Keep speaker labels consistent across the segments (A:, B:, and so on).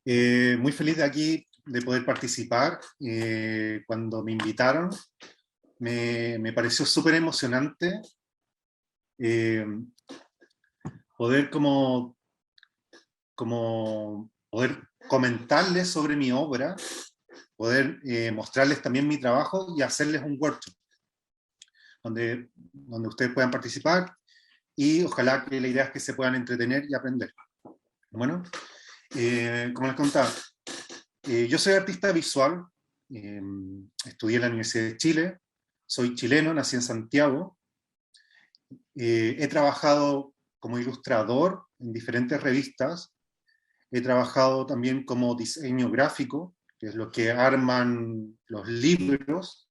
A: Muy feliz de aquí de poder participar. Cuando me invitaron, me pareció súper emocionante eh, poder poder comentarles sobre mi obra, poder mostrarles también mi trabajo y hacerles un workshop donde ustedes puedan participar y ojalá que la idea es que se puedan entretener y aprender. Bueno, como les contaba, yo soy artista visual, estudié en la Universidad de Chile, soy chileno, nací en Santiago, he trabajado como ilustrador en diferentes revistas, he trabajado también como diseño gráfico, que es lo que arman los libros,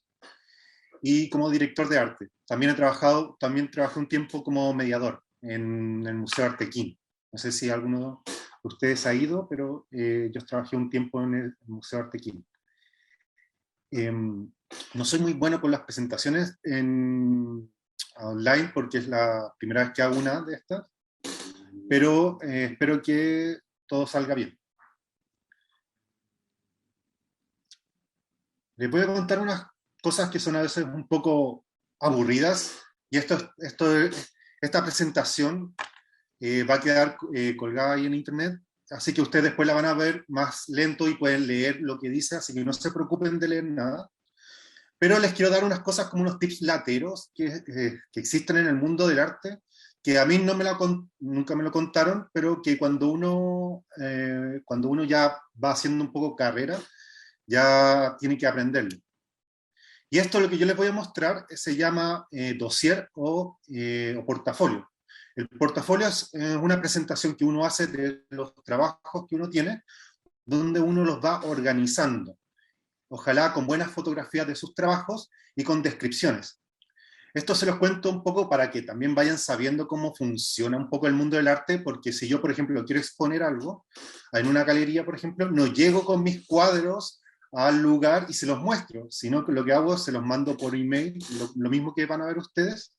A: y como director de arte. También trabajé un tiempo como mediador en el Museo Artequín. No sé si alguno de ustedes ha ido, pero yo trabajé un tiempo en el Museo Artequín. No soy muy bueno con las presentaciones online porque es la primera vez que hago una de estas, pero espero que todo salga bien. Les voy a contar unas cosas que son a veces un poco aburridas y esta presentación va a quedar colgada ahí en internet, así que ustedes después la van a ver más lento y pueden leer lo que dice, así que no se preocupen de leer nada. Pero les quiero dar unas cosas como unos tips lateros que existen en el mundo del arte, que a mí nunca me lo contaron, pero que cuando uno ya va haciendo un poco carrera, ya tiene que aprenderlo. Y esto lo que yo les voy a mostrar se llama dossier o portafolio. El portafolio es una presentación que uno hace de los trabajos que uno tiene, donde uno los va organizando. Ojalá con buenas fotografías de sus trabajos y con descripciones. Esto se los cuento un poco para que también vayan sabiendo cómo funciona un poco el mundo del arte, porque si yo, por ejemplo, quiero exponer algo en una galería, por ejemplo, no llego con mis cuadros al lugar y se los muestro, sino que lo que hago es se los mando por email, lo mismo que van a ver ustedes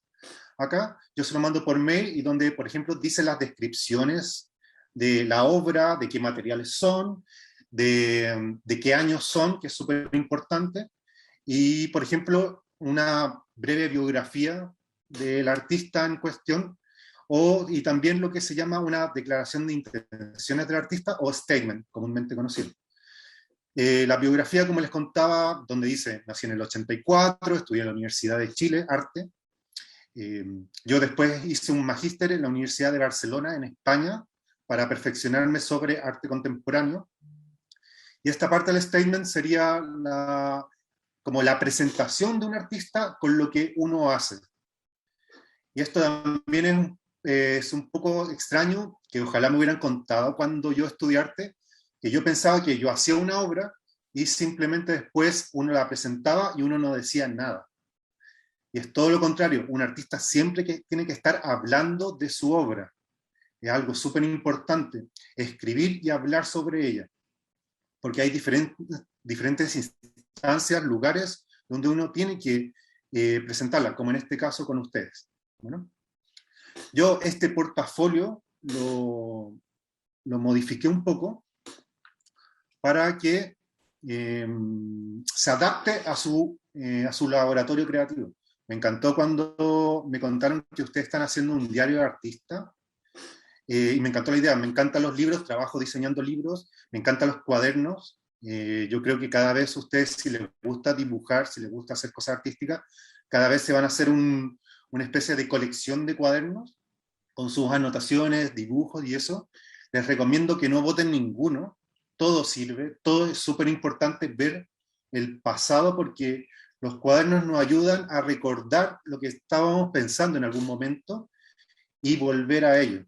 A: acá, yo se los mando por mail y donde, por ejemplo, dice las descripciones de la obra, de qué materiales son, de qué años son, que es súper importante, y, por ejemplo, una breve biografía del artista en cuestión, y también lo que se llama una declaración de intenciones del artista o statement, comúnmente conocido. La biografía, como les contaba, donde dice, nací en el 84, estudié en la Universidad de Chile, arte. Yo después hice un magíster en la Universidad de Barcelona, en España, para perfeccionarme sobre arte contemporáneo. Y esta parte del statement sería como la presentación de un artista con lo que uno hace. Y esto también es un poco extraño, que ojalá me hubieran contado cuando yo estudié arte, que yo pensaba que yo hacía una obra y simplemente después uno la presentaba y uno no decía nada. Y es todo lo contrario, un artista siempre tiene que estar hablando de su obra. Es algo súper importante, escribir y hablar sobre ella, porque hay diferentes instancias, lugares donde uno tiene que presentarla, como en este caso con ustedes. Bueno, yo este portafolio lo modifiqué un poco para que se adapte a su laboratorio creativo. Me encantó cuando me contaron que ustedes están haciendo un diario de artista, y me encantó la idea. Me encantan los libros, trabajo diseñando libros, me encantan los cuadernos. Yo creo que cada vez ustedes, si les gusta dibujar, si les gusta hacer cosas artísticas, cada vez se van a hacer una especie de colección de cuadernos con sus anotaciones, dibujos y eso. Les recomiendo que no voten ninguno, todo sirve, todo es súper importante ver el pasado porque los cuadernos nos ayudan a recordar lo que estábamos pensando en algún momento y volver a ello.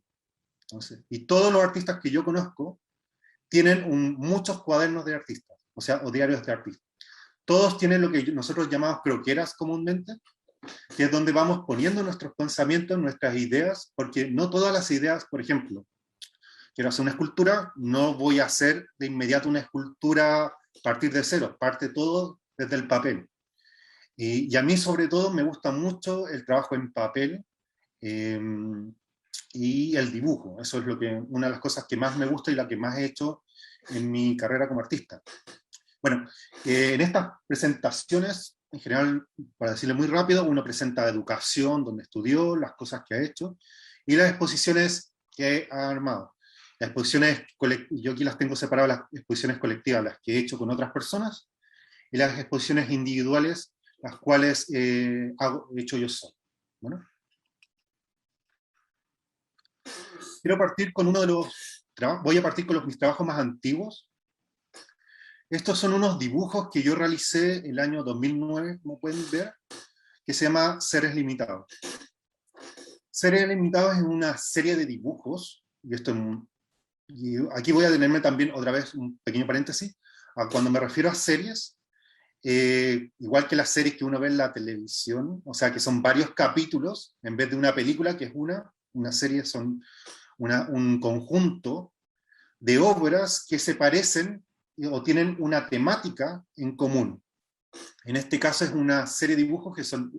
A: Entonces, y todos los artistas que yo conozco tienen muchos cuadernos de artistas, o sea, o diarios de artistas. Todos tienen lo que nosotros llamamos croqueras comúnmente, que es donde vamos poniendo nuestros pensamientos, nuestras ideas, porque no todas las ideas, por ejemplo, quiero hacer una escultura, no voy a hacer de inmediato una escultura a partir de cero, parte todo desde el papel. Y a mí sobre todo me gusta mucho el trabajo en papel, y el dibujo. Eso es una de las cosas que más me gusta y la que más he hecho en mi carrera como artista. Bueno, en estas presentaciones, en general, para decirle muy rápido, uno presenta educación, donde estudió, las cosas que ha hecho, y las exposiciones que ha armado. Las exposiciones, yo aquí las tengo separadas, las exposiciones colectivas, las que he hecho con otras personas, y las exposiciones individuales, las cuales he hecho yo solo. Bueno, quiero partir con uno de los voy a partir con mis trabajos más antiguos. Estos son unos dibujos que yo realicé el año 2009, como pueden ver, que se llama Seres Limitados. Seres Limitados es una serie de dibujos, y aquí voy a detenerme también otra vez un pequeño paréntesis, cuando me refiero a series, igual que las series que uno ve en la televisión, o sea que son varios capítulos, en vez de una película que es una serie son un conjunto de obras que se parecen o tienen una temática en común. En este caso es una serie de dibujos que son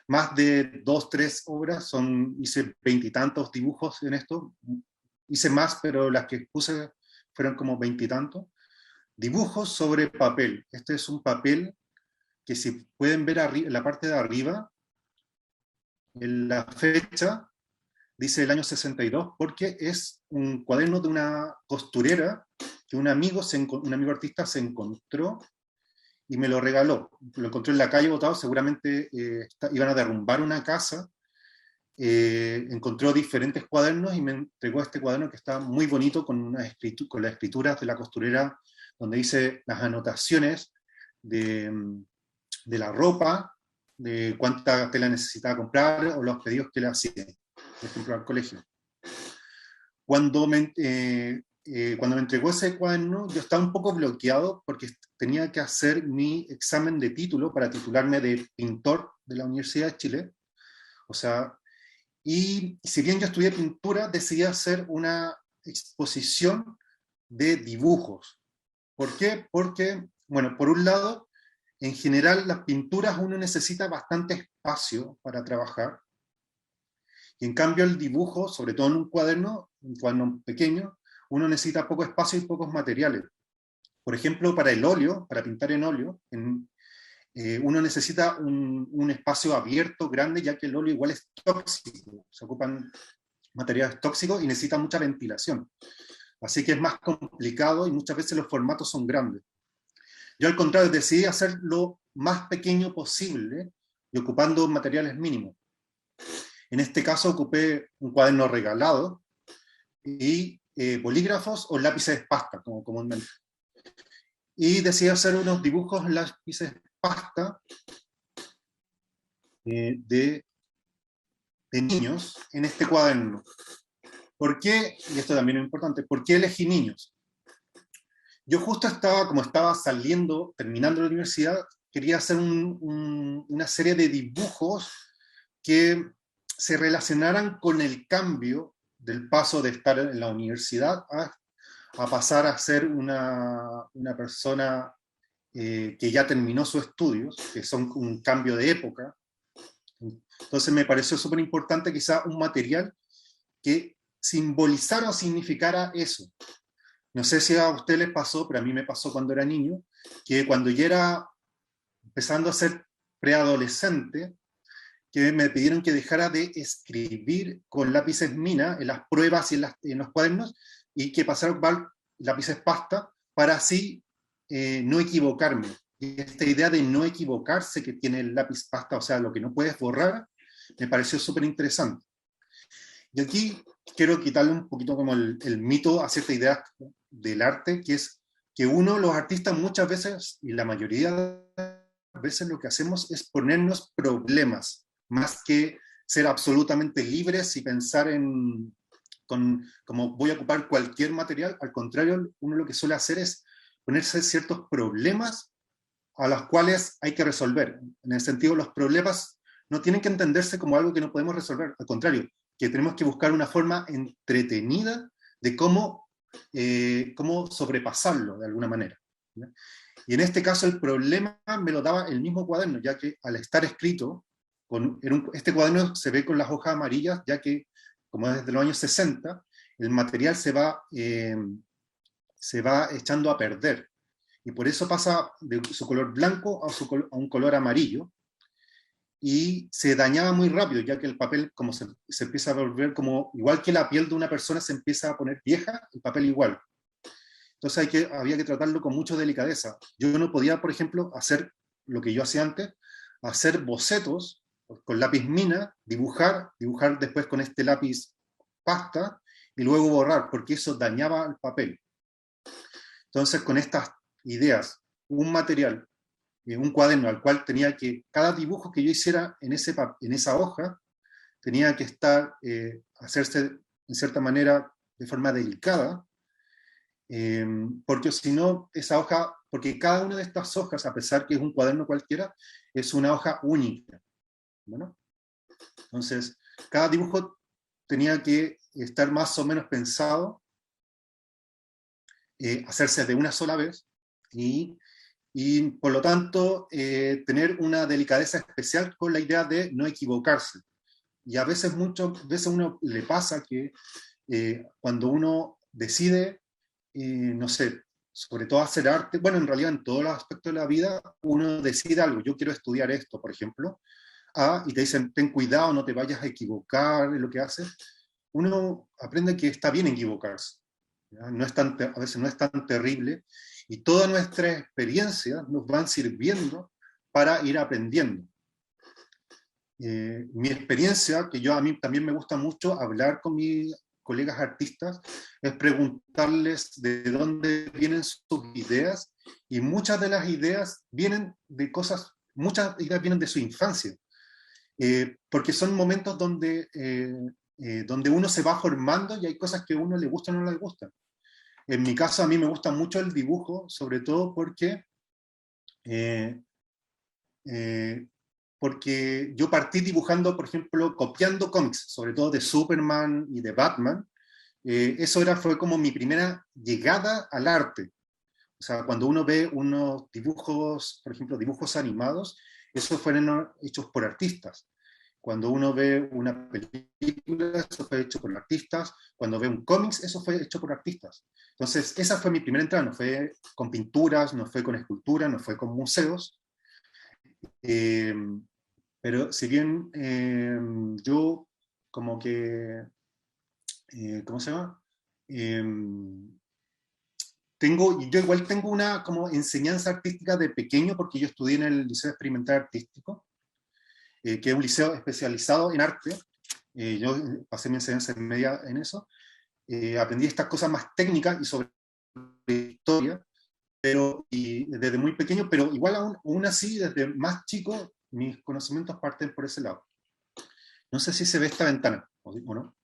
A: más de 2, 3 obras, hice 20 y tantos dibujos en esto, hice más, pero las que puse fueron como 20 y tantos. Dibujos sobre papel. Este es un papel que si pueden ver en la parte de arriba, en la fecha, dice el año 62, porque es un cuaderno de una costurera que un amigo artista se encontró y me lo regaló. Lo encontró en la calle botado, seguramente iban a derrumbar una casa, encontró diferentes cuadernos y me entregó este cuaderno que está muy bonito con las escrituras de la costurera, donde dice las anotaciones de la ropa, de cuánta tela necesitaba comprar o los pedidos que le hacía, por ejemplo, al colegio. Cuando me entregó ese cuaderno, yo estaba un poco bloqueado porque tenía que hacer mi examen de título para titularme de pintor de la Universidad de Chile. O sea, y si bien yo estudié pintura, decidí hacer una exposición de dibujos. ¿Por qué? Porque, bueno, por un lado, en general las pinturas uno necesita bastante espacio para trabajar, y en cambio el dibujo, sobre todo en un cuaderno pequeño, uno necesita poco espacio y pocos materiales. Por ejemplo, para el óleo, para pintar en óleo, uno necesita un espacio abierto, grande, ya que el óleo igual es tóxico, se ocupan materiales tóxicos y necesita mucha ventilación. Así que es más complicado y muchas veces los formatos son grandes. Yo al contrario decidí hacer lo más pequeño posible y ocupando materiales mínimos. En este caso ocupé un cuaderno regalado y bolígrafos o lápices pasta, como comúnmente. Y decidí hacer unos dibujos en lápices pasta de niños en este cuaderno. ¿Por qué? Y esto también es importante, ¿por qué elegí niños? Yo justo como estaba saliendo, terminando la universidad, quería hacer una serie de dibujos que se relacionaran con el cambio del paso de estar en la universidad a pasar a ser una persona que ya terminó sus estudios, que son un cambio de época. Entonces me pareció súper importante quizá un material que simbolizara o significara eso. No sé si a usted les pasó, pero a mí me pasó cuando era niño, que cuando yo era empezando a ser preadolescente, que me pidieron que dejara de escribir con lápices mina en las pruebas y en los cuadernos, y que pasara a ocupar lápices pasta para así no equivocarme. Y esta idea de no equivocarse que tiene el lápiz pasta, o sea, lo que no puedes borrar, me pareció súper interesante. Y aquí quiero quitarle un poquito como el mito a cierta idea del arte, que es que los artistas muchas veces, y la mayoría de las veces lo que hacemos es ponernos problemas, más que ser absolutamente libres y pensar como voy a ocupar cualquier material. Al contrario, uno lo que suele hacer es ponerse ciertos problemas a los cuales hay que resolver. En el sentido, los problemas no tienen que entenderse como algo que no podemos resolver, al contrario, que tenemos que buscar una forma entretenida de cómo sobrepasarlo de alguna manera, ¿ya? Y en este caso el problema me lo daba el mismo cuaderno, ya que al estar escrito, este cuaderno se ve con las hojas amarillas, ya que como es desde los años 60, el material se va echando a perder. Y por eso pasa de su color blanco a un color amarillo, y se dañaba muy rápido, ya que el papel como se empieza a volver como, igual que la piel de una persona se empieza a poner vieja, el papel igual. Entonces había que tratarlo con mucha delicadeza. Yo no podía, por ejemplo, hacer lo que yo hacía antes, hacer bocetos con lápiz mina, dibujar después con este lápiz pasta, y luego borrar, porque eso dañaba el papel. Entonces, con estas ideas, un material, un cuaderno al cual tenía que, cada dibujo que yo hiciera en esa hoja, tenía que estar, hacerse en cierta manera de forma delicada, porque si no, esa hoja, porque cada una de estas hojas, a pesar que es un cuaderno cualquiera, es una hoja única. ¿Bueno? Entonces, cada dibujo tenía que estar más o menos pensado, hacerse de una sola vez, y por lo tanto tener una delicadeza especial con la idea de no equivocarse. Y a veces, muchas veces uno le pasa que cuando uno decide, no sé, sobre todo hacer arte, bueno, en realidad en todos los aspectos de la vida, uno decide algo, yo quiero estudiar esto, por ejemplo, y te dicen, ten cuidado, no te vayas a equivocar en lo que haces, uno aprende que está bien equivocarse, ¿ya? No es a veces no es tan terrible, y todas nuestras experiencias nos van sirviendo para ir aprendiendo. Mi experiencia, que a mí también me gusta mucho hablar con mis colegas artistas, es preguntarles de dónde vienen sus ideas, y muchas de las ideas vienen de cosas, muchas ideas vienen de su infancia, porque son momentos donde uno se va formando y hay cosas que a uno le gustan o no le gustan. En mi caso, a mí me gusta mucho el dibujo, sobre todo eh, eh, porque yo partí dibujando, por ejemplo, copiando cómics, sobre todo de Superman y de Batman. Eso fue como mi primera llegada al arte. O sea, cuando uno ve unos dibujos, por ejemplo, dibujos animados, esos fueron hechos por artistas. Cuando uno ve una película, eso fue hecho por artistas. Cuando ve un cómics, eso fue hecho por artistas. Entonces, esa fue mi primera entrada. No fue con pinturas, no fue con esculturas, no fue con museos. Eh, pero si bien yo como que, ¿cómo se llama? Eh, yo igual tengo una como enseñanza artística de pequeño, porque yo estudié en el Liceo Experimental Artístico, que es un liceo especializado en arte. Yo pasé mi enseñanza media en eso. Aprendí estas cosas más técnicas y sobre historia, y desde muy pequeño, pero igual aún así, desde más chico, mis conocimientos parten por ese lado. No sé si se ve esta ventana, o no.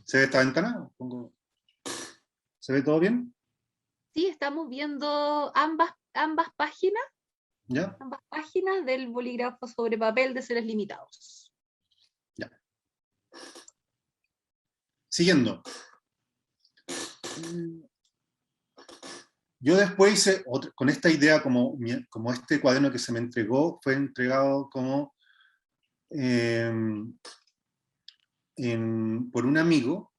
A: ¿Se ve esta ventana? ¿Se ve todo bien?
B: Sí, estamos viendo
A: ¿Ya?
B: ambas páginas del bolígrafo sobre papel de seres limitados.
A: Ya. Siguiendo. Yo después hice, con esta idea, como este cuaderno que se me entregó, fue entregado como por un amigo.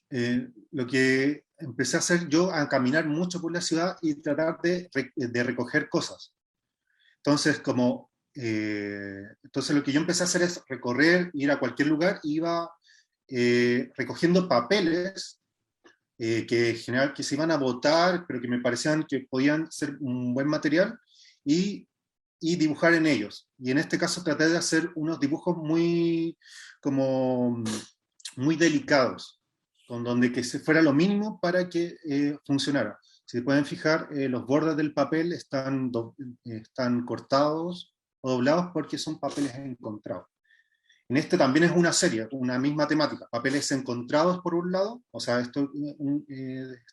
A: Lo que empecé a hacer yo, a caminar mucho por la ciudad y tratar de recoger cosas. Entonces, entonces lo que yo empecé a hacer es recorrer, ir a cualquier lugar, iba recogiendo papeles que en general que se iban a botar, pero que me parecían que podían ser un buen material, y, y dibujar en ellos. Y en este caso traté de hacer unos dibujos como, muy delicados, con donde que se fuera lo mínimo para que funcionara. Si se pueden fijar, los bordes del papel están cortados o doblados porque son papeles encontrados. En este también es una serie, una misma temática, papeles encontrados por un lado, o sea, este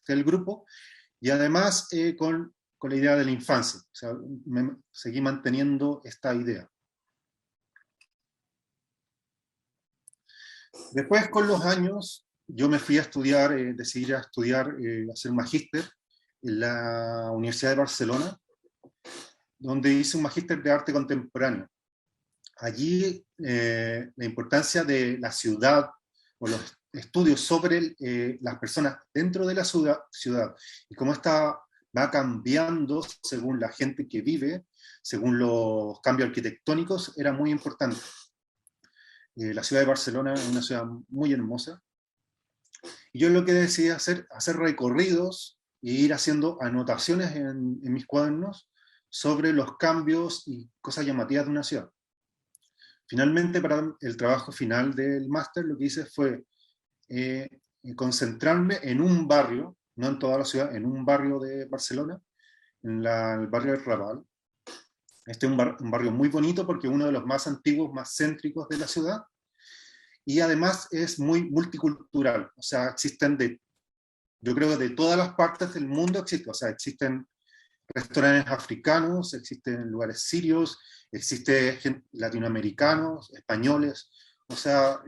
A: el grupo, y además con la idea de la infancia, o sea, seguí manteniendo esta idea. Después, con los años, yo me fui a estudiar, decidí ir a estudiar, hacer un magíster en la Universidad de Barcelona, donde hice un magíster de arte contemporáneo. allí la importancia de la ciudad o los estudios sobre las personas dentro de la ciudad y cómo esta va cambiando según la gente que vive, según los cambios arquitectónicos, era muy importante. La ciudad de Barcelona es una ciudad muy hermosa. Y yo lo que decidí hacer recorridos e ir haciendo anotaciones en mis cuadernos sobre los cambios y cosas llamativas de una ciudad. Finalmente, para el trabajo final del máster, lo que hice fue concentrarme en un barrio, no en toda la ciudad, en un barrio de Barcelona, el barrio del Raval. Este es un barrio muy bonito porque es uno de los más antiguos, más céntricos de la ciudad, y además es muy multicultural, o sea, yo creo que de todas las partes del mundo existen, o sea, existen restaurantes africanos, existen lugares sirios, existen latinoamericanos, españoles, o sea,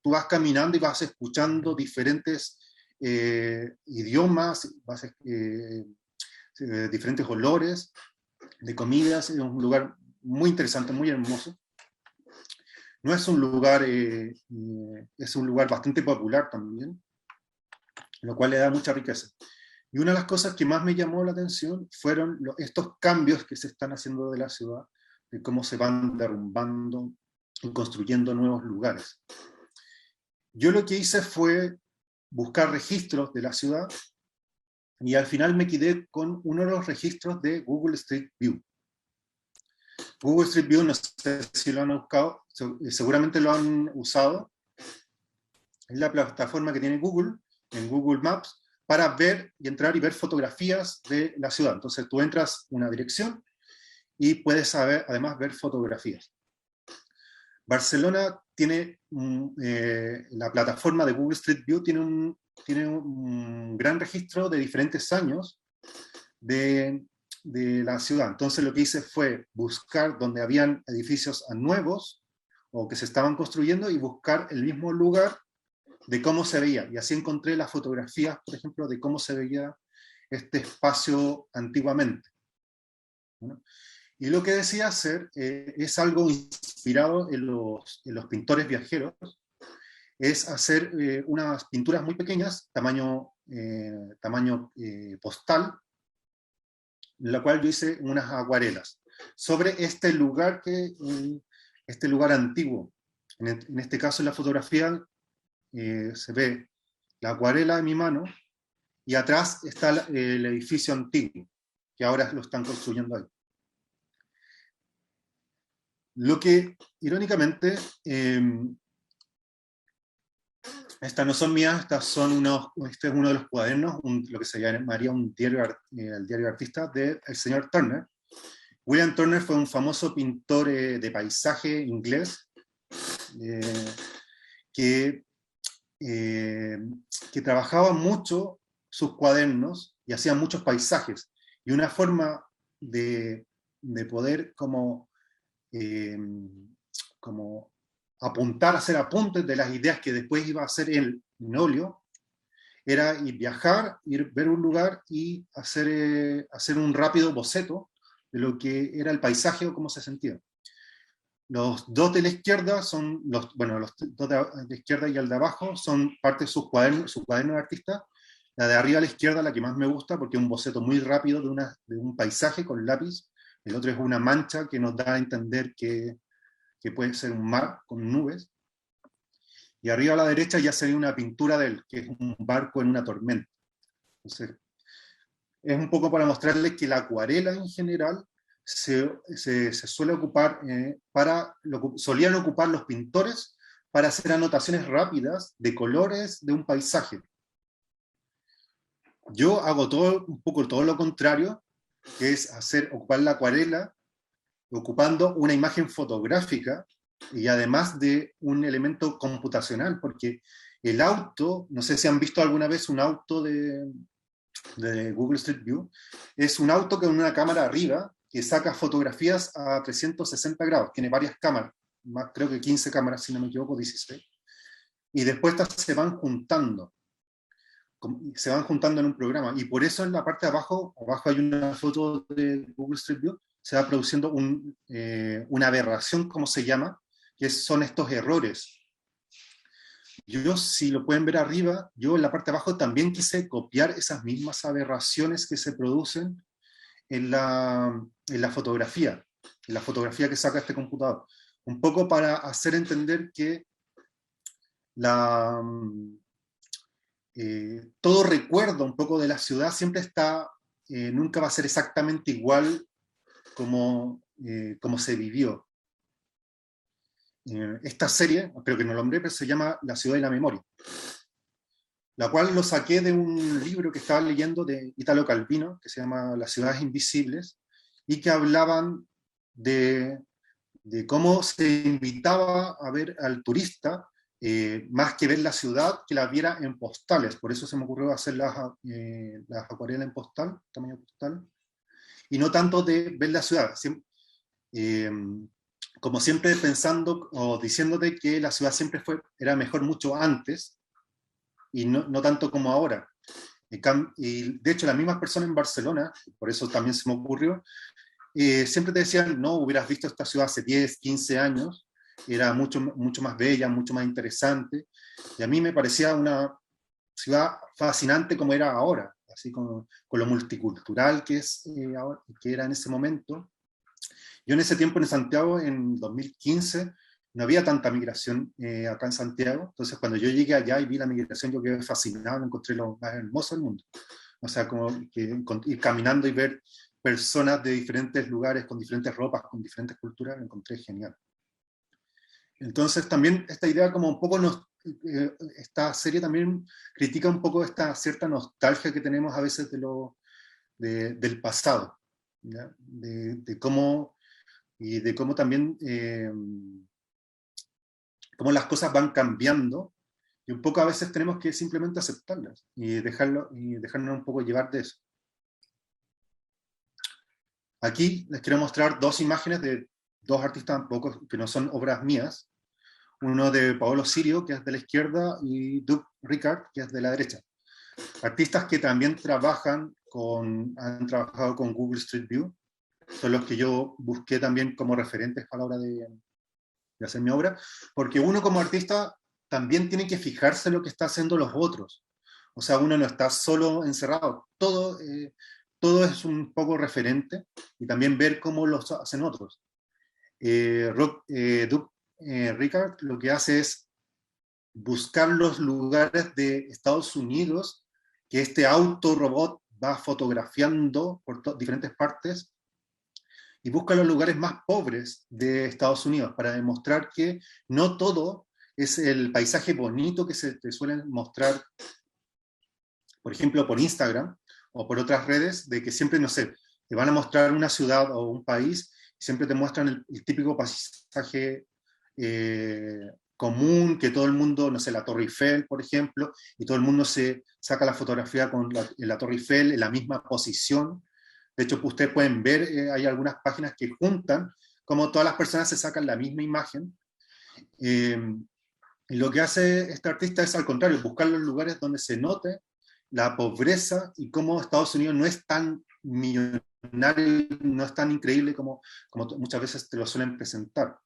A: tú vas caminando y vas escuchando diferentes idiomas, diferentes olores de comidas, es un lugar muy interesante, muy hermoso. No es un lugar, es un lugar bastante popular también, lo cual le da mucha riqueza. Y una de las cosas que más me llamó la atención fueron estos cambios que se están haciendo de la ciudad, de cómo se van derrumbando y construyendo nuevos lugares. Yo lo que hice fue buscar registros de la ciudad y al final me quedé con uno de los registros de Google Street View. Google Street View, no sé si lo han buscado, seguramente lo han usado. Es la plataforma que tiene Google, en Google Maps, para ver y entrar y ver fotografías de la ciudad. Entonces tú entras una dirección y puedes además ver fotografías. Barcelona tiene, la plataforma de Google Street View tiene un gran registro de diferentes años de la ciudad. Entonces lo que hice fue buscar donde habían edificios nuevos o que se estaban construyendo y buscar el mismo lugar de cómo se veía. Y así encontré las fotografías, por ejemplo, de cómo se veía este espacio antiguamente. ¿No? Y lo que decía hacer es algo inspirado en los pintores viajeros, es hacer unas pinturas muy pequeñas, tamaño postal, en la cual yo hice unas acuarelas sobre este lugar antiguo. En este caso, en la fotografía se ve la acuarela en mi mano y atrás está el edificio antiguo, que ahora lo están construyendo ahí. Lo que, irónicamente, estas no son mías, este es uno de los cuadernos, lo que se llamaría el diario artista del señor Turner. William Turner fue un famoso pintor de paisaje inglés que trabajaba mucho sus cuadernos y hacía muchos paisajes. Y una forma de poder como apuntar, hacer apuntes de las ideas que después iba a hacer él en óleo, era viajar, ver un lugar y hacer un rápido boceto de lo que era el paisaje o cómo se sentía. Los dos de la izquierda son, los dos de la izquierda y el de abajo son parte de su cuaderno de artista. La de arriba a la izquierda, la que más me gusta, porque es un boceto muy rápido de un paisaje con lápiz. El otro es una mancha que nos da a entender que puede ser un mar con nubes. Y arriba a la derecha ya sería una pintura que es un barco en una tormenta. Entonces, es un poco para mostrarles que la acuarela en general se suele ocupar solían ocupar los pintores para hacer anotaciones rápidas de colores de un paisaje. Yo hago un poco todo lo contrario, que es ocupar la acuarela ocupando una imagen fotográfica y además de un elemento computacional, porque el auto, no sé si han visto alguna vez un auto de Google Street View, es un auto con una cámara arriba que saca fotografías a 360 grados, tiene varias cámaras, creo que 15 cámaras, si no me equivoco, 16, y después estas se van juntando en un programa, y por eso en la parte de abajo hay una foto de Google Street View, se va produciendo una aberración, como se llama, que son estos errores. Yo, si lo pueden ver arriba, yo en la parte de abajo también quise copiar esas mismas aberraciones que se producen en la fotografía que saca este computador. Un poco para hacer entender que todo recuerdo un poco de la ciudad siempre está, nunca va a ser exactamente igual como se vivió. Esta serie, creo que no lo nombré, pero se llama La ciudad y la memoria, la cual lo saqué de un libro que estaba leyendo de Italo Calvino, que se llama Las ciudades invisibles, y que hablaban de cómo se invitaba a ver al turista, más que ver la ciudad, que la viera en postales. Por eso se me ocurrió hacer las acuarelas en postal, tamaño postal, y no tanto de ver la ciudad. Como siempre pensando o diciéndote que la ciudad siempre era mejor mucho antes, y no tanto como ahora. Y de hecho las mismas personas en Barcelona, por eso también se me ocurrió, siempre te decían, no, hubieras visto esta ciudad hace 10, 15 años, era mucho, mucho más bella, mucho más interesante, y a mí me parecía una ciudad fascinante como era ahora, así con lo multicultural que era en ese momento. Yo en ese tiempo en Santiago, en 2015, no había tanta migración acá en Santiago, entonces cuando yo llegué allá y vi la migración, yo quedé fascinado, encontré lo más hermoso del mundo. O sea, como que ir caminando y ver personas de diferentes lugares, con diferentes ropas, con diferentes culturas, lo encontré genial. Entonces también esta idea como un poco, esta serie también critica un poco esta cierta nostalgia que tenemos a veces del pasado, ¿ya? De cómo también cómo las cosas van cambiando, y un poco a veces tenemos que simplemente aceptarlas y dejarnos un poco llevar de eso. Aquí les quiero mostrar dos imágenes de dos artistas que no son obras mías. Uno de Paolo Sirio, que es de la izquierda, y Doug Ricard, que es de la derecha. Artistas que también han trabajado con Google Street View, son los que yo busqué también como referentes para la hora de hacer mi obra, porque uno como artista también tiene que fijarse en lo que está haciendo los otros. O sea, uno no está solo encerrado, todo es un poco referente, y también ver cómo lo hacen otros. Doug Ricard lo que hace es buscar los lugares de Estados Unidos que este autorobot va fotografiando por diferentes partes, y busca los lugares más pobres de Estados Unidos para demostrar que no todo es el paisaje bonito que se te suelen mostrar, por ejemplo, por Instagram o por otras redes, de que siempre, no sé, te van a mostrar una ciudad o un país, y siempre te muestran el típico paisaje común, que todo el mundo, no sé, la Torre Eiffel, por ejemplo, y todo el mundo se saca la fotografía con la Torre Eiffel en la misma posición. De hecho, ustedes pueden ver, hay algunas páginas que juntan como todas las personas se sacan la misma imagen. Y lo que hace este artista es, al contrario, buscar los lugares donde se note la pobreza y cómo Estados Unidos no es tan millonario, no es tan increíble como muchas veces te lo suelen presentar.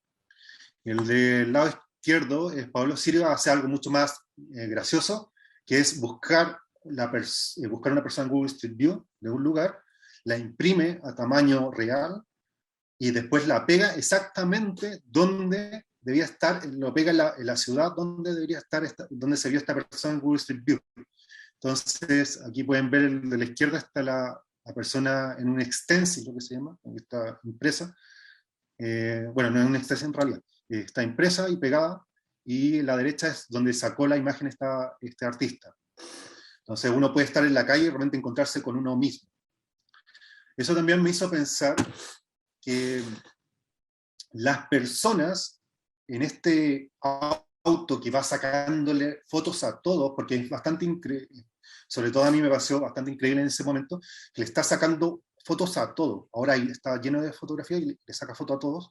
A: Y el del lado izquierdo, Pablo Sirio hace algo mucho más gracioso, que es buscar una persona en Google Street View de un lugar, la imprime a tamaño real y después la pega exactamente donde debía estar, lo pega en la ciudad donde debería estar, donde se vio esta persona en Google Street View. Entonces, aquí pueden ver de la izquierda está la persona en un stencil, lo que se llama, que está impresa. Bueno, no es un stencil en realidad, está impresa y pegada, y la derecha es donde sacó la imagen este artista. Entonces uno puede estar en la calle y realmente encontrarse con uno mismo. Eso también me hizo pensar que las personas en este auto que va sacándole fotos a todos, porque es bastante increíble, sobre todo a mí me pareció bastante increíble en ese momento, que le está sacando fotos a todos. Ahora está lleno de fotografías y le saca fotos a todos,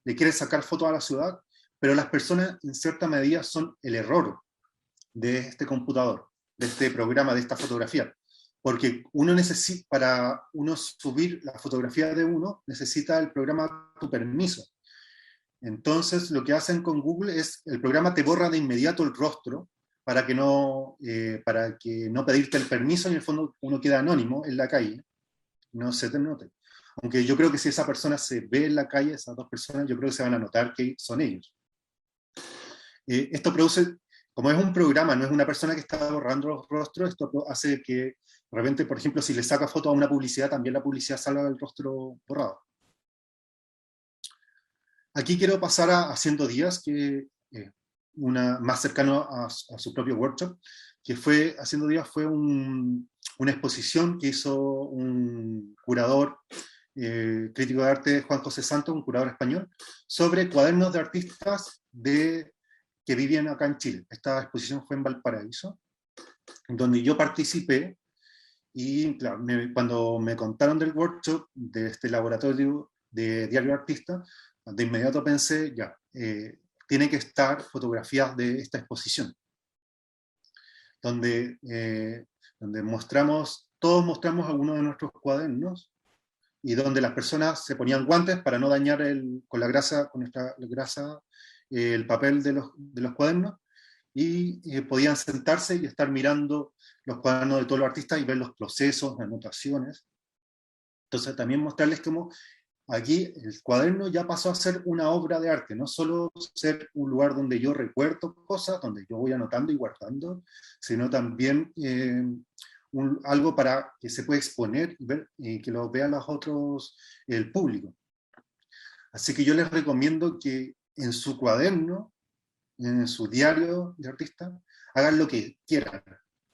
A: le quiere sacar fotos a la ciudad, pero las personas en cierta medida son el error de este computador, de este programa, de esta fotografía. porque uno necesita, para uno subir la fotografía de uno, necesita el programa tu permiso. Entonces, lo que hacen con Google es, el programa te borra de inmediato el rostro para que no pedirte el permiso y en el fondo uno queda anónimo en la calle, no se te note. Aunque yo creo que si esa persona se ve en la calle, esas dos personas, yo creo que se van a notar que son ellos. Esto produce, como es un programa, no es una persona que está borrando los rostros, esto hace que de repente, por ejemplo, si le saca foto a una publicidad, también la publicidad salga el rostro borrado. Aquí quiero pasar a Haciendo Días, que más cercano a su propio workshop, que fue, Haciendo Días fue una exposición que hizo un curador, crítico de arte, Juan José Santos, un curador español, sobre cuadernos de artistas que vivían acá en Chile. Esta exposición fue en Valparaíso, donde yo participé, y claro, cuando me contaron del workshop, de este laboratorio de Diario Artista, de inmediato pensé, ya, tiene que estar fotografías de esta exposición, donde todos mostramos algunos de nuestros cuadernos, y donde las personas se ponían guantes para no dañar con nuestra grasa, el papel de los cuadernos, y podían sentarse y estar mirando los cuadernos de todos los artistas y ver los procesos, las anotaciones. Entonces también mostrarles cómo aquí el cuaderno ya pasó a ser una obra de arte, no solo ser un lugar donde yo recuerdo cosas, donde yo voy anotando y guardando, sino también algo para que se pueda exponer y ver, que lo vean los otros, el público. Así que yo les recomiendo que en su cuaderno, en su diario de artista, hagan lo que quieran.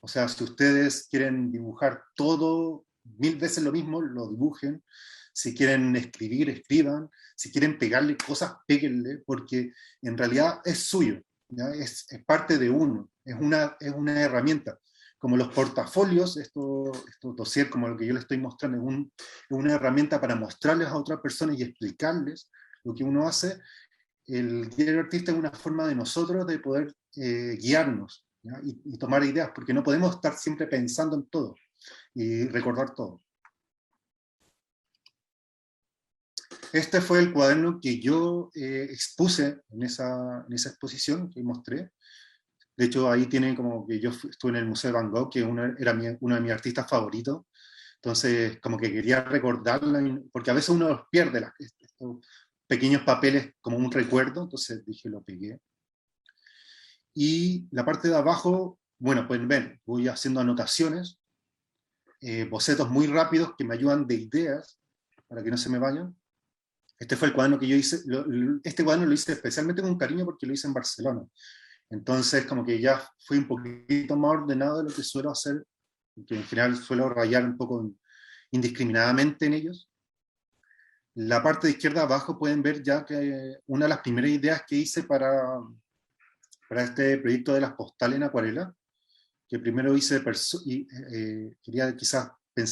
A: O sea, si ustedes quieren dibujar todo 1000 veces lo mismo, lo dibujen. Si quieren escribir, escriban. Si quieren pegarle cosas, péguenle, porque en realidad es suyo, ¿ya? Es parte de uno, es una herramienta. Como los portafolios, estos dossier, como el que yo les estoy mostrando, es una herramienta para mostrarles a otras personas y explicarles lo que uno hace. El diario artista es una forma de nosotros de poder guiarnos, ¿ya? Y tomar ideas, porque no podemos estar siempre pensando en todo y recordar todo. Este fue el cuaderno que yo expuse en esa exposición que mostré. De hecho, ahí tiene como que yo estuve en el Museo de Van Gogh, que era uno de mis artistas favoritos. Entonces, como que quería recordarla, porque a veces uno los pierde, estos pequeños papeles como un recuerdo, entonces dije, lo pegué. Y la parte de abajo, bueno, pueden ver, voy haciendo anotaciones, bocetos muy rápidos que me ayudan de ideas, para que no se me vayan. Este fue el cuaderno que yo hice, este cuaderno lo hice especialmente con cariño porque lo hice en Barcelona. Entonces, como que ya fui un poquito más ordenado de lo que suelo hacer, que en general suelo rayar un poco indiscriminadamente en ellos. La parte de izquierda abajo pueden ver ya que una de las primeras ideas que hice para este proyecto de las postales en acuarela, que primero hice, pensé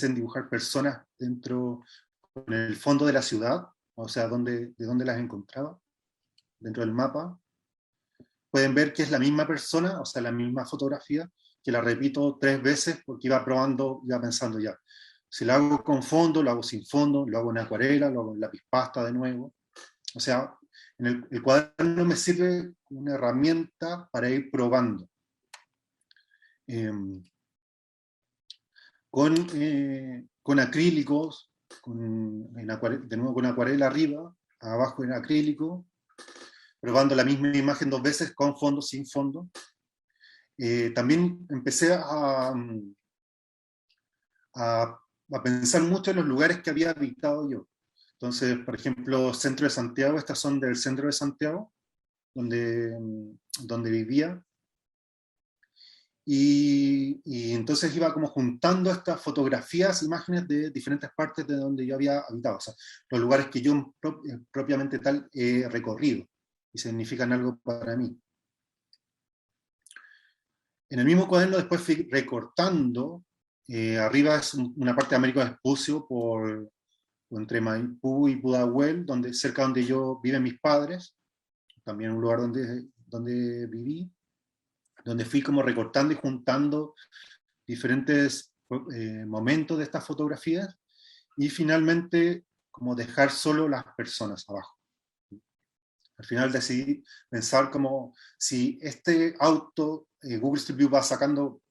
A: en dibujar personas dentro, en el fondo de la ciudad, o sea, de dónde las encontraba, dentro del mapa. Pueden ver que es la misma persona, o sea, la misma fotografía, que la repito 3 veces porque iba probando, iba pensando ya. Si lo hago con fondo, lo hago sin fondo, lo hago en acuarela, lo hago en lápiz pasta de nuevo. O sea, el cuaderno me sirve como una herramienta para ir probando. Con acrílicos, de nuevo con acuarela arriba, abajo en acrílico, probando la misma imagen 2 veces, con fondo, sin fondo. También empecé a pensar mucho en los lugares que había habitado yo. Entonces, por ejemplo, centro de Santiago, estas son del centro de Santiago, donde vivía. Y entonces iba como juntando estas fotografías, imágenes de diferentes partes de donde yo había habitado, o sea, los lugares que yo propiamente tal he recorrido y significan algo para mí. En el mismo cuaderno después fui recortando, arriba es una parte de Américo Vespucio entre Maipú y Pudahuel, cerca donde viven mis padres, también un lugar donde viví, donde fui como recortando y juntando diferentes momentos de estas fotografías, y finalmente como dejar solo las personas abajo. Al final decidí pensar como si este auto, Google Street View va sacando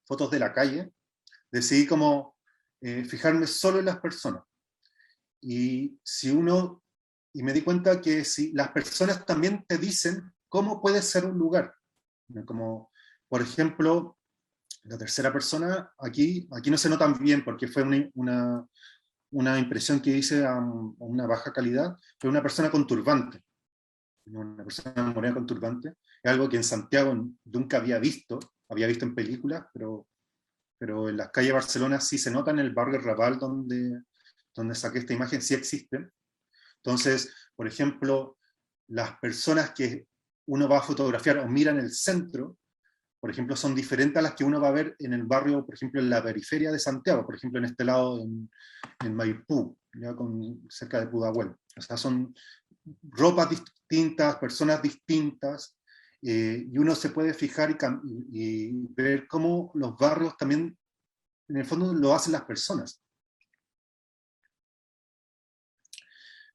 A: fotos de la calle, decidí como fijarme solo en las personas. Y si uno, y me di cuenta que si las personas también te dicen cómo puede ser un lugar, como por ejemplo, la tercera persona, aquí no se nota bien porque fue una impresión que hice a una baja calidad, fue una persona con turbante, una persona morena con turbante, es algo que en Santiago nunca había visto en películas, pero en las calles de Barcelona sí se nota, en el barrio Raval donde saqué esta imagen, sí existen. Entonces, por ejemplo, las personas que uno va a fotografiar o mira en el centro, por ejemplo, son diferentes a las que uno va a ver en el barrio, por ejemplo, en la periferia de Santiago, por ejemplo, en este lado, en Maipú, ya cerca de Pudahuel. O sea, son ropas distintas, personas distintas, y uno se puede fijar y ver cómo los barrios también, en el fondo, lo hacen las personas.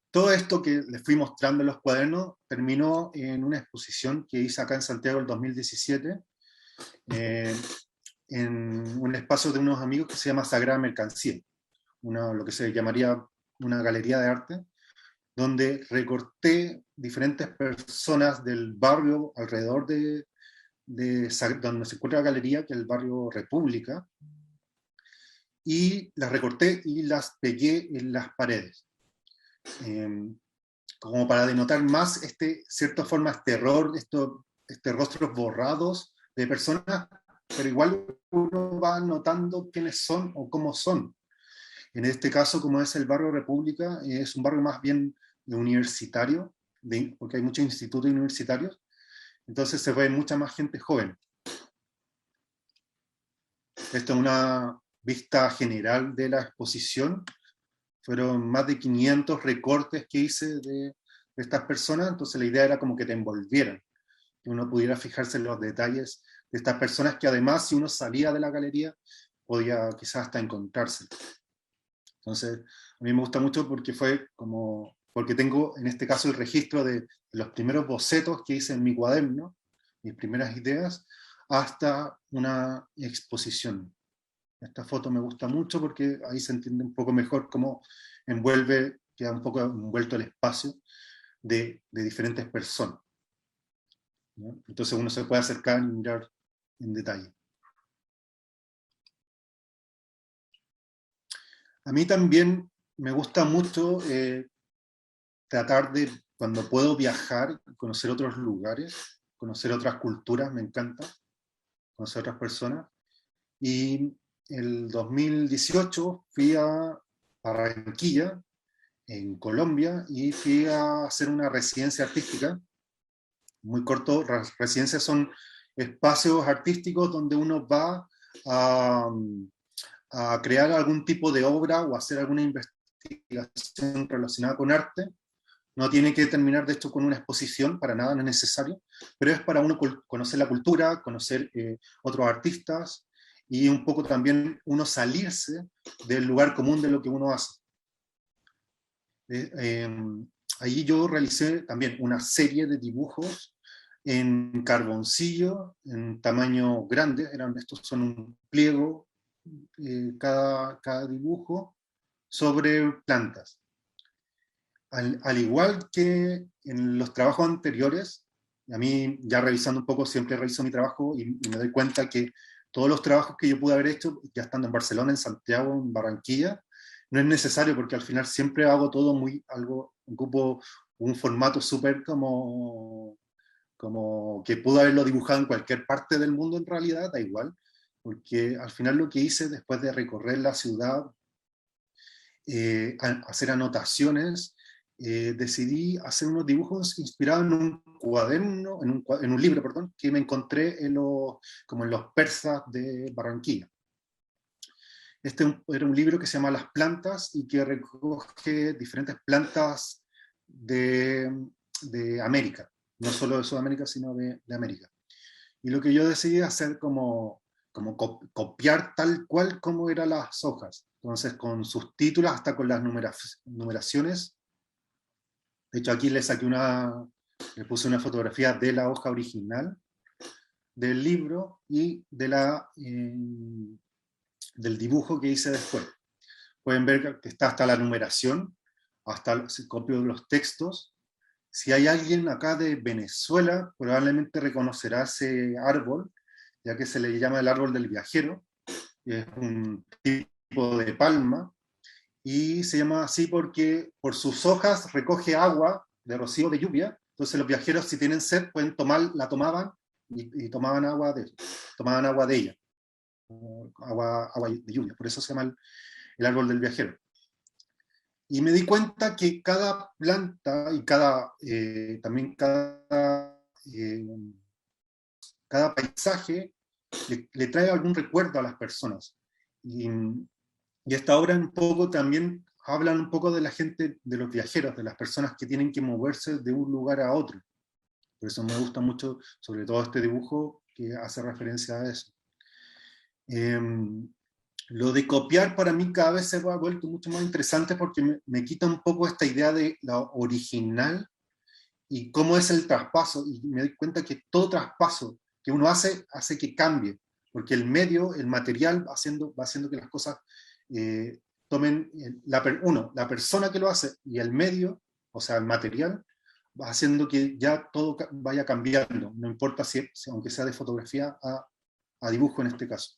A: Todo esto que les fui mostrando en los cuadernos terminó en una exposición que hice acá en Santiago el 2017, en un espacio de unos amigos que se llama Sagrada Mercancía, lo que se llamaría una galería de arte, donde recorté diferentes personas del barrio alrededor donde se encuentra la galería, que es el barrio República, y las recorté y las pegué en las paredes. Como para denotar más cierta forma, terror, rostros borrados de personas, pero igual uno va notando quiénes son o cómo son. En este caso, como es el barrio República, es un barrio más bien universitario, porque hay muchos institutos universitarios, entonces se ve mucha más gente joven. Esta es una vista general de la exposición. Fueron más de 500 recortes que hice de estas personas, entonces la idea era como que te envolvieran, que uno pudiera fijarse en los detalles de estas personas, que además, si uno salía de la galería, podía quizás hasta encontrarse. Entonces, a mí me gusta mucho porque tengo en este caso el registro de los primeros bocetos que hice en mi cuaderno, mis primeras ideas, hasta una exposición. Esta foto me gusta mucho porque ahí se entiende un poco mejor cómo queda un poco envuelto el espacio de diferentes personas, ¿no? Entonces uno se puede acercar y mirar en detalle. A mí también me gusta mucho tratar de, cuando puedo viajar, conocer otros lugares, conocer otras culturas, me encanta, conocer otras personas. Y el 2018 fui a Barranquilla, en Colombia, y fui a hacer una residencia artística, muy corto. Residencias son espacios artísticos donde uno va a, a crear algún tipo de obra o hacer alguna investigación relacionada con arte. No tiene que terminar, de hecho, con una exposición, para nada, no es necesario, pero es para uno conocer la cultura, conocer otros artistas, y un poco también uno salirse del lugar común de lo que uno hace. Allí yo realicé también una serie de dibujos en carboncillo, en tamaño grande, estos son un pliego, cada dibujo, sobre plantas. Al igual que en los trabajos anteriores, a mí, ya revisando un poco, siempre reviso mi trabajo y me doy cuenta que todos los trabajos que yo pude haber hecho, ya estando en Barcelona, en Santiago, en Barranquilla, no es necesario, porque al final siempre hago todo ocupo un formato súper como que pudo haberlo dibujado en cualquier parte del mundo, en realidad, da igual, porque al final lo que hice después de recorrer la ciudad, hacer anotaciones, decidí hacer unos dibujos inspirados en un cuaderno, en un libro, perdón, que me encontré como en los persas de Barranquilla. Era un libro que se llama Las plantas, y que recoge diferentes plantas de América, no solo de Sudamérica, sino de América. Y lo que yo decidí hacer como como copiar tal cual como eran las hojas. Entonces, con sus títulos, hasta con las numeraciones. De hecho, aquí le puse una fotografía de la hoja original del libro y del dibujo que hice después. Pueden ver que está hasta la numeración, hasta se copió los textos. Si hay alguien acá de Venezuela, probablemente reconocerá ese árbol, ya que se le llama el árbol del viajero. Es un tipo de palma, y se llama así porque por sus hojas recoge agua de rocío de lluvia. Entonces los viajeros, si tienen sed, la tomaban y tomaban agua de ella, agua de lluvia. Por eso se llama el árbol del viajero. Y me di cuenta que cada planta y también cada paisaje le trae algún recuerdo a las personas. Y esta obra un poco también hablan un poco de la gente, de los viajeros, de las personas que tienen que moverse de un lugar a otro. Por eso me gusta mucho, sobre todo este dibujo que hace referencia a eso. Lo de copiar para mí cada vez se ha vuelto mucho más interesante porque me quita un poco esta idea de la original y cómo es el traspaso. Y me doy cuenta que todo traspaso que uno hace que cambie, porque el medio, el material, va haciendo que las cosas tomen, la persona que lo hace y el medio, o sea, el material, va haciendo que ya todo vaya cambiando, no importa aunque sea de fotografía a dibujo en este caso.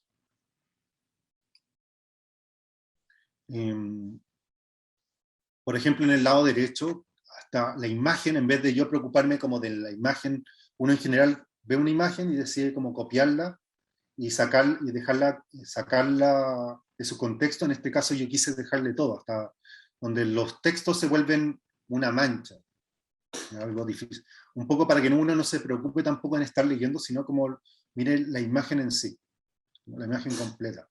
A: Por ejemplo, en el lado derecho, hasta la imagen, en vez de yo preocuparme como de la imagen, uno en general ve una imagen y decide como copiarla y sacarla de su contexto. En este caso yo quise dejarle todo, hasta donde los textos se vuelven una mancha, algo difícil. Un poco para que uno no se preocupe tampoco en estar leyendo, sino como mire la imagen en sí, la imagen completa.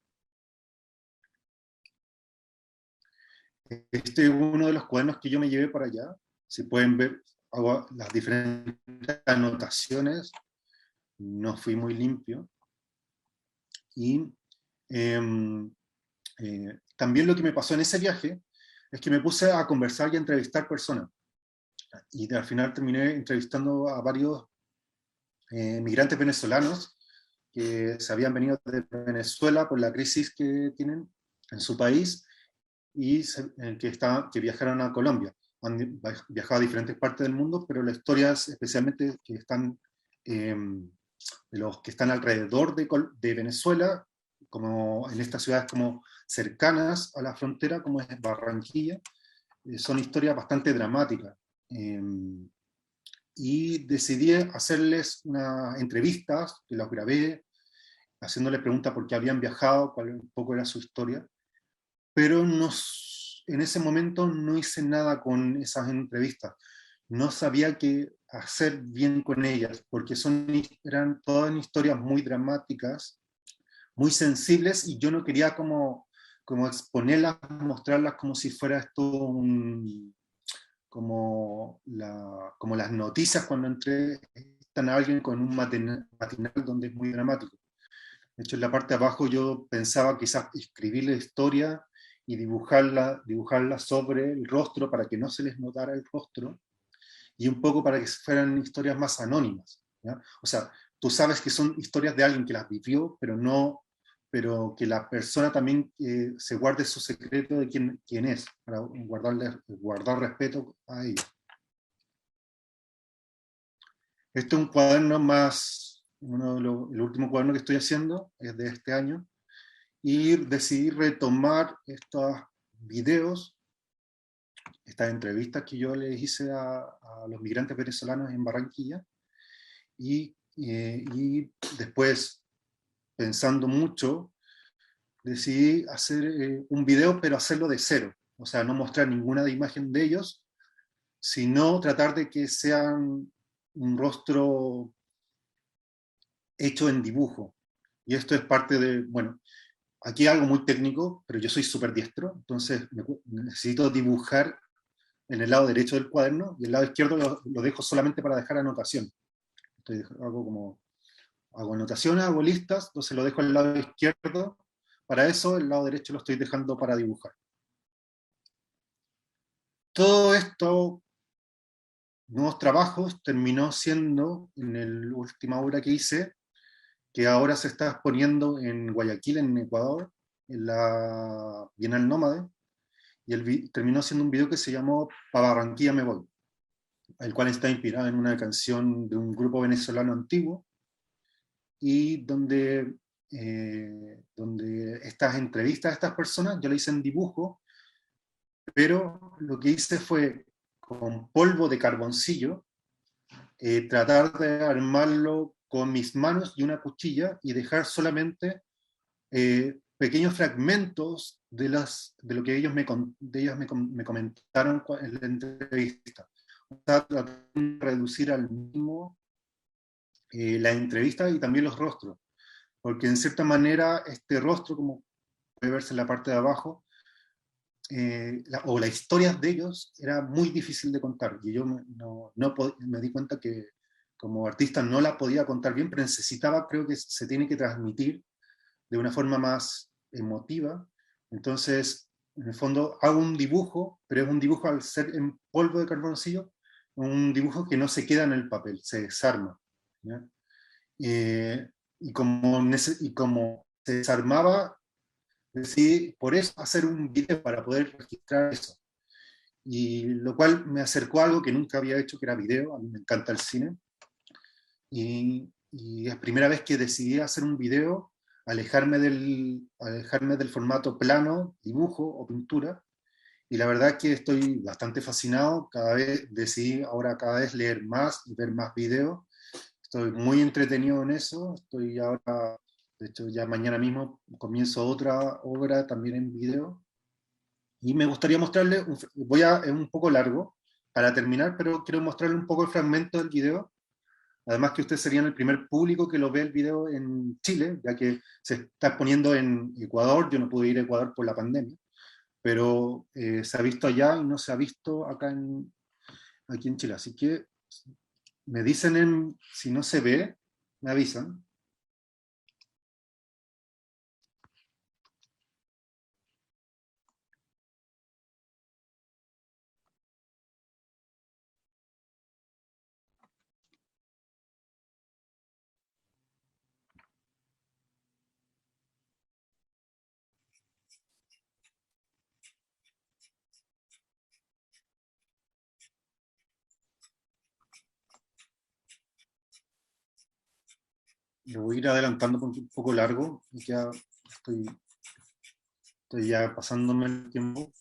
A: Este es uno de los cuadernos que yo me llevé para allá. Si pueden ver, hago las diferentes anotaciones. No fui muy limpio. Y también lo que me pasó en ese viaje es que me puse a conversar y a entrevistar personas. Y al final terminé entrevistando a varios migrantes venezolanos que se habían venido de Venezuela por la crisis que tienen en su país y que viajaron a Colombia. Han viajado a diferentes partes del mundo, pero las historias especialmente que están de los que están alrededor de Venezuela, como en estas ciudades como cercanas a la frontera, como es Barranquilla, son historias bastante dramáticas. Y decidí hacerles unas entrevistas, que las grabé, haciéndoles preguntas por qué habían viajado, cuál un poco era su historia, pero en ese momento no hice nada con esas entrevistas. No sabía qué hacer bien con ellas, porque eran todas historias muy dramáticas, muy sensibles, y yo no quería como exponerlas, mostrarlas como si fuera esto como las noticias cuando entrevistan a alguien con un matinal donde es muy dramático. De hecho, en la parte de abajo yo pensaba quizás escribir la historia y dibujarla sobre el rostro para que no se les notara el rostro, y un poco para que fueran historias más anónimas, ¿ya? O sea, tú sabes que son historias de alguien que las vivió, pero que la persona también se guarde su secreto de quién es, para guardar respeto a ella. Este es un cuaderno el último cuaderno que estoy haciendo es de este año, y decidí retomar estos videos, estas entrevistas que yo les hice a los migrantes venezolanos en Barranquilla, y después, pensando mucho, decidí hacer un video, pero hacerlo de cero. O sea, no mostrar ninguna imagen de ellos, sino tratar de que sean un rostro hecho en dibujo. Y esto es parte bueno, aquí hay algo muy técnico, pero yo soy súper diestro, entonces necesito dibujar en el lado derecho del cuaderno, y el lado izquierdo lo dejo solamente para dejar anotación. Hago como hago anotaciones, hago listas, entonces lo dejo al lado izquierdo. Para eso, el lado derecho lo estoy dejando para dibujar. Todo esto, nuevos trabajos, terminó siendo, en la última obra que hice, que ahora se está exponiendo en Guayaquil, en Ecuador, en la Bienal Nómade, y terminó siendo un video que se llamó Pa' Barranquilla me voy, el cual está inspirado en una canción de un grupo venezolano antiguo, y donde estas entrevistas a estas personas yo le hice en dibujo, pero lo que hice fue con polvo de carboncillo, tratar de armarlo con mis manos y una cuchilla y dejar solamente pequeños fragmentos de lo que ellos me comentaron en la entrevista. O sea, tratar de reducir al mínimo la entrevista y también los rostros, porque en cierta manera este rostro, como puede verse en la parte de abajo, o las historias de ellos era muy difícil de contar, y yo me di cuenta que como artista no la podía contar bien, pero necesitaba, creo que se tiene que transmitir de una forma más emotiva. Entonces, en el fondo, hago un dibujo, pero es un dibujo al ser en polvo de carboncillo, un dibujo que no se queda en el papel, se desarma. ¿Ya? Eh, y como se desarmaba, decidí por eso hacer un video para poder registrar eso. Y lo cual me acercó a algo que nunca había hecho, que era video. A mí me encanta el cine. Y es primera vez que decidí hacer un video, alejarme del formato plano, dibujo o pintura. Y la verdad es que estoy bastante fascinado. Cada vez decidí ahora cada vez leer más y ver más videos. Estoy muy entretenido en eso. Estoy ahora, de hecho, ya mañana mismo comienzo otra obra también en video. Y me gustaría mostrarle, es un poco largo para terminar, pero quiero mostrarle un poco el fragmento del video. Además que ustedes serían el primer público que lo ve el video en Chile, ya que se está exponiendo en Ecuador. Yo no pude ir a Ecuador por la pandemia, pero se ha visto allá y no se ha visto aquí en Chile. Así que me dicen si no se ve, me avisan. Lo voy a ir adelantando porque es un poco largo y ya estoy, estoy ya pasándome el tiempo.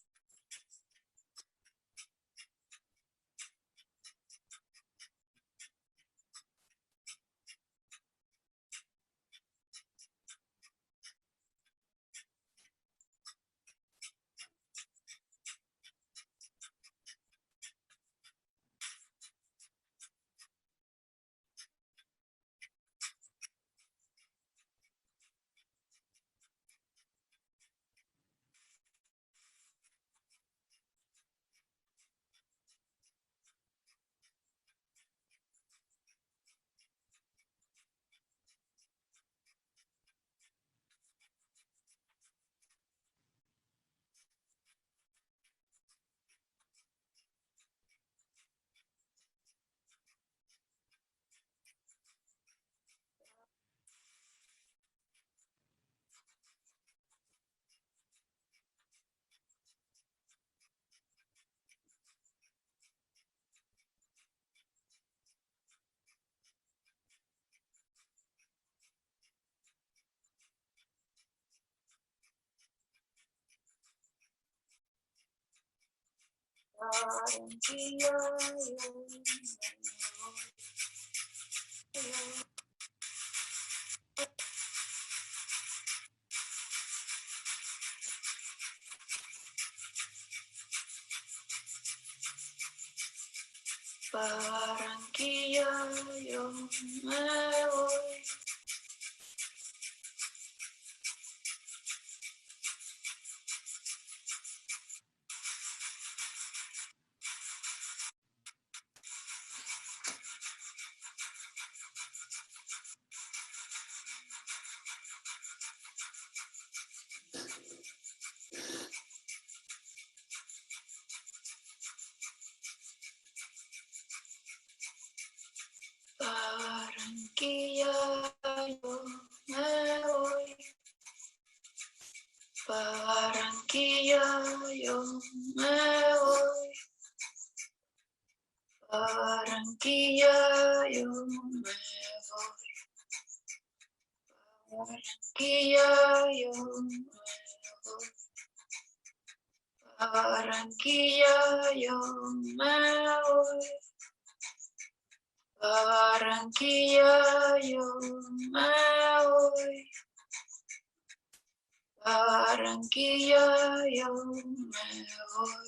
C: Barranquilla, yo me voy. Barranquilla, yo me voy. Barranquilla, yo me voy. Barranquilla, yo me voy. Barranquilla, yo me voy. Barranquilla, yo me voy. Barranquilla, yo me voy. Barranquilla, yo me voy.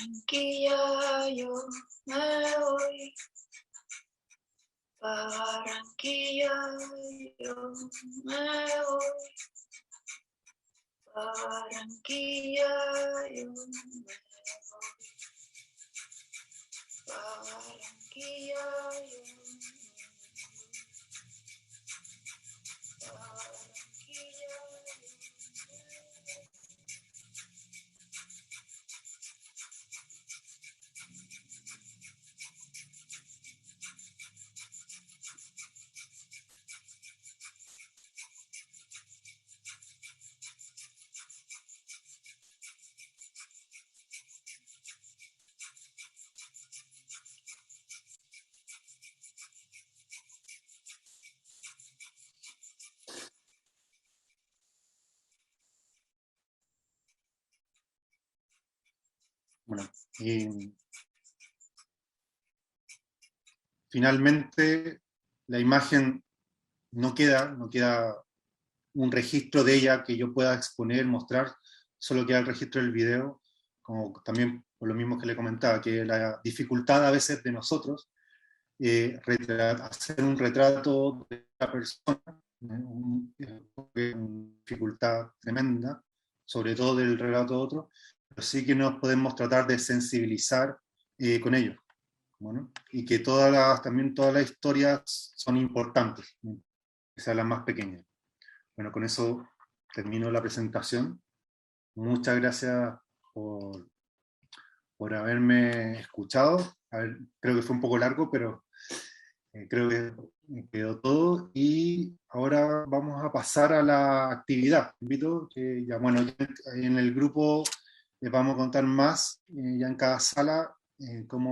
C: Barranquilla, yo me voy. Barranquilla, yo me voy. Barranquilla, yo me voy. Barranquilla, yo me voy. Barranquilla,
A: Bueno, y finalmente la imagen no queda un registro de ella que yo pueda exponer, mostrar, solo queda el registro del video, como también por lo mismo que le comentaba, que la dificultad a veces de nosotros, hacer un retrato de la persona, una dificultad tremenda, sobre todo del relato de otro, pero sí que nos podemos tratar de sensibilizar con ellos. Bueno, y que también todas las historias son importantes, ¿no? Que sean las más pequeñas. Bueno, con eso termino la presentación. Muchas gracias por haberme escuchado. Creo que fue un poco largo, pero creo que quedó todo. Y ahora vamos a pasar a la actividad. Invito que ya, bueno, ya en el grupo les vamos a contar más, ya en cada sala, cómo